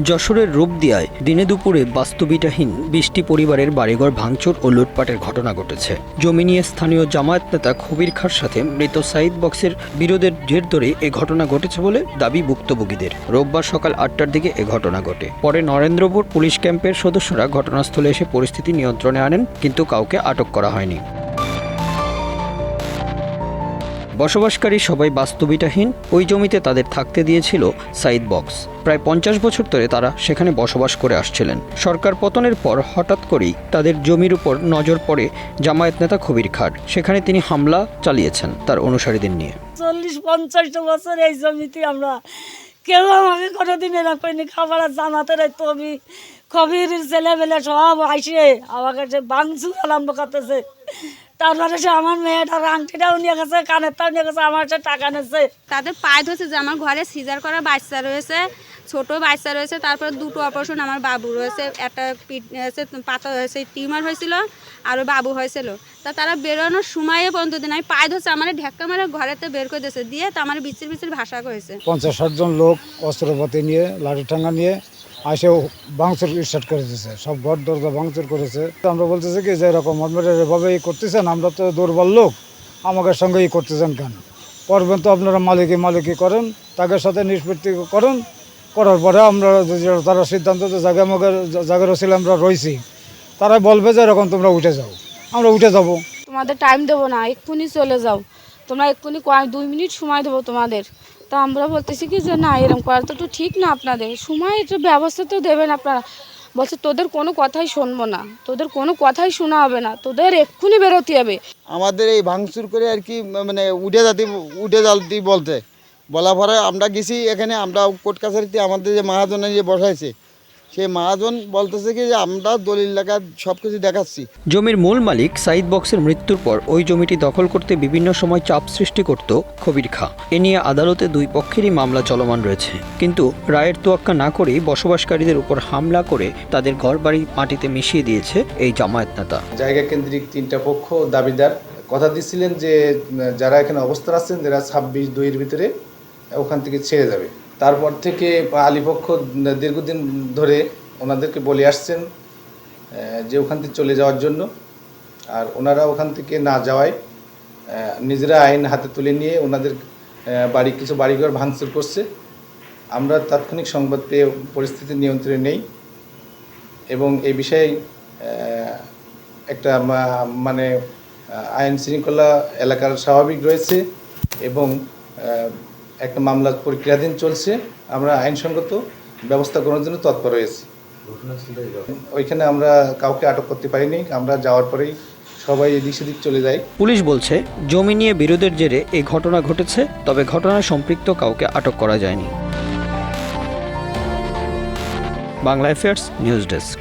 যশোরের রূপদিয়ায় দিনে দুপুরে বাস্তুবিটাহীন ২০টি পরিবারের বাড়িঘর ভাঙচুর ও লুটপাটের ঘটনা ঘটেছে। জমি নিয়ে স্থানীয় জামায়াত নেতা খবির খাঁর সাথে মৃত সাইদ বক্সের বিরোধের জের ধরে এ ঘটনা ঘটেছে বলে দাবি ভুক্তভোগীদের। রোববার সকাল ৮টার দিকে এ ঘটনা ঘটে। পরে নরেন্দ্রপুর পুলিশ ক্যাম্পের সদস্যরা ঘটনাস্থলে এসে পরিস্থিতি নিয়ন্ত্রণে আনেন, কিন্তু কাউকে আটক করা হয়নি। বসবাসকারী সবাই বাস্তুবিটাহীন ওই জমিতে তাদের থাকতে দিয়েছিল সাইদ বক্স। প্রায় ৫০ বছর ধরে তারা সেখানে বসবাস করে আসছিলেন। সরকার পতনের পর হঠাৎ করেই তাদের জমির উপর নজর পড়ে জামায়াত নেতা খবির খাঁর। সেখানে তিনি হামলা চালিয়েছেন তার অনুসারীদের নিয়ে। ৪০-৫০ বছর এই জমিতে আমরা কেউ আমাকে কোনোদিন এরকম খাবার জামাতের তবি খবির ছেলেবেলে সব আইসে আমার কাছে ভাঙচুর আরম্ভ করতেছে। তারপরে সে আমার মেয়েটার আংটিটাও নিয়ে গেছে, কানেরটাও নিয়ে গেছে, আমার সে টাকা নিয়েছে। তাদের পায়ে ধরছে যে আমার ঘরে সিজার করা বাচ্চা রয়েছে, ছোট বাচ্চা রয়েছে, তারপর দুটো অপারেশন আমার বাবু রয়েছে, একটা পাতা হয়েছে, টিউমার হয়েছিল, আরও বাবু হয়েছিল। তারা বেরোনোর সময়ে পর্যন্ত দিন আমি পায়ে ধরছে, আমার ঢেক্কা মারে ঘরেতে বের করে দিয়েছে, দিয়ে তো আমার বিচির বিচির ভাষা করেছে। ৫০-৬০ জন লোক অস্ত্রপাতি নিয়ে লাঠি ঠাঙ্গা নিয়ে আসে ভাঙচুর স্টার্ট করে দিয়েছে, সব ঘর দরজা ভাঙচুর করেছে। আমরা বলতেছি কি যে এরকম আপনারা এভাবে করতেছেন, আমরা তো দুর্বল লোক, আমাদের সঙ্গে করতেছেন কেন? করবেন তো আপনারা মালিকি করেন, তাদের সাথে নিষ্পত্তি করেন, করার পরে আমরা তারা সিদ্ধান্ত জায়গার ছিল আমরা রয়েছি, তারা বলবে যে এরকম তোমরা উঠে যাও, আমরা উঠে যাব। তোমাদের টাইম দেবো না, এক্ষুনি চলে যাও, তোমরা এক্ষুনি ২ মিনিট সময় দেবো তোমাদের। তা আমরা বলতেছি কি যে না, এরকম করা তো ঠিক না, আপনাদের সময় একটু ব্যবস্থা তো দেবেন আপনারা। বলছে তোদের কোনো কথাই শুনবো না, তোদের কোনো কথাই শোনা হবে না, তোদের এক্ষুনি বেরোতে হবে। আমাদের এই ভাঙচুর করে আর কি মানে উঠে যাতে বলতে বলা পরে আমরা গেছি এখানে, আমরা কোর্ট কাছারিতে আমাদের যে মহাজনে যে বসাইছে সেই মহাজন বলতেছে কি যে আমরা দলিল লেখা সব কিছু দেখাচ্ছি। জমির মূল মালিক সাইদ বক্সের মৃত্যুর পর ওই জমিটি দখল করতে বিভিন্ন সময় চাপ সৃষ্টি করত খবির খাঁ। এ নিয়ে আদালতে দুই পক্ষেরই মামলা চলমান রয়েছে, কিন্তু রায়ের তোয়াক্কা না করেই বসবাসকারীদের উপর হামলা করে তাদের ঘরবাড়ি মাটিতে মিশিয়ে দিয়েছে এই জামায়াত নেতা। জায়গা কেন্দ্রিক 3টা পক্ষ দাবিদার কথা দিচ্ছিলেন যে যারা এখানে অবস্থান আছেন তারা 26/2-এর ভিতরে ওখান থেকে ছেড়ে যাবে। তারপর থেকে আলীপক্ষ দীর্ঘদিন ধরে ওনাদেরকে বলে আসছেন যে ওখান থেকে চলে যাওয়ার জন্য, আর ওনারা ওখান থেকে না যাওয়ায় নিজেরা আইন হাতে তুলে নিয়ে ওনাদের কিছু বাড়িঘর ভাঙচুর করছে। আমরা তাৎক্ষণিক সংবাদ পেয়ে পরিস্থিতি নিয়ন্ত্রণে নেই এবং এই বিষয়ে একটা মানে আইন শৃঙ্খলা এলাকার স্বাভাবিক রয়েছে এবং একটা মামলা প্রক্রিয়াধীন চলছে। আমরা আইনসঙ্গত ব্যবস্থা করার জন্য তৎপর হয়েছি। ওইখানে আমরা কাউকে আটক করতে পারিনি, আমরা যাওয়ার পরেই সবাই এদিক সেদিক চলে যায়। পুলিশ বলছে জমি নিয়ে বিরোধের জেরে এই ঘটনা ঘটেছে, তবে ঘটনায় সম্পৃক্ত কাউকে আটক করা যায়নি। Bangla affairs news desk.